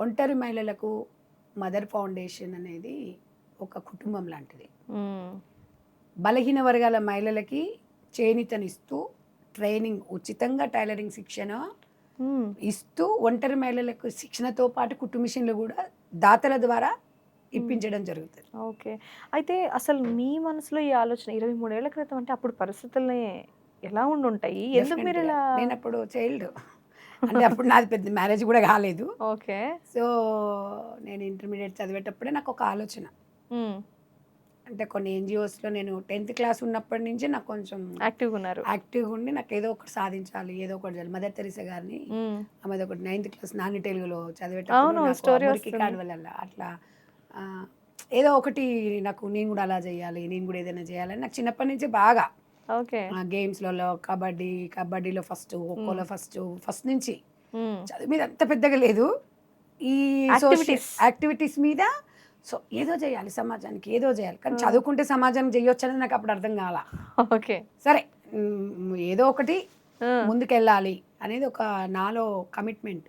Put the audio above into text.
ఒంటరి మహిళలకు mother foundation అనేది ఒక కుటుంబం లాంటిది. హ్మ్. బలహీన వర్గాల మహిళలకి చేయూతనిస్తూ ట్రైనింగ్ ఉచితంగా టైలరింగ్ శిక్షణ హ్మ్. ఇస్తూ ఒంటరి మహిళలకు శిక్షణతో పాటు కుట్టు మిషన్లు కూడా దాతల ద్వారా ఇప్పించడం జరుగుతుంది. ఓకే. అయితే అసలు మీ మనసులో ఈ ఆలోచన 23 ఏళ్ల క్రితం అంటే అప్పుడు పరిస్థితుల్ని ఎలా ఉండుంటాయి? ఎందుకు డెఫినెట్గా మీరిలా నేను అప్పుడు చైల్డ్, అంటే అప్పుడు నాది పెద్ద మ్యారేజ్ కూడా కాలేదు. ఓకే. సో నేను ఇంటర్మీడియట్ చదివేటప్పుడే నాకు ఒక ఆలోచన, హ్మ్. అంటే కొన్ని ఎన్జిఓస్లో నేను 10th క్లాస్ ఉన్నప్పటి నుంచి నాకు కొంచెం యాక్టివ్‌గున్నారు. యాక్టివ్గా ఉండి నాకు ఏదో ఒకటి సాధించాలి, ఏదో ఒకటి చేయాలి. మదర్ తెరీసా గారిని హ్మ్. ఆమెది ఒకటి 9th క్లాస్ నాని తెలుగులో చదివేటప్పుడు అవును. నాకు స్టోరీ మురికి వస్తుంది. కాడవల్ల అట్లా ఆ, ఏదో ఒకటి నాకు నేను కూడా అలా చేయాలి, నేను కూడా ఏదైనా చేయాలని నాకు చిన్నప్పటి నుంచే బాగా ఓకే. గేమ్స్లలో కబడ్డీలో ఫస్ట్, ఖోఖోలో ఫస్ట్ నుంచి హ్మ్. చదువు మీద అంత పెద్దగా లేదు. ఈ సోషల్ యాక్టివిటీస్. యాక్టివిటీస్ మీద సో ఏదో చేయాలి, సమాజానికి ఏదో చేయాలి. కానీ ఆ! చదువుకుంటే సమాజానికి చేయొచ్చు అనేది నాకు అప్పుడు అర్థం కాల. ఓకే. సరే ఏదో ఒకటి ఆ! ముందుకెళ్ళాలి అనేది ఒక నాలో కమిట్మెంట్.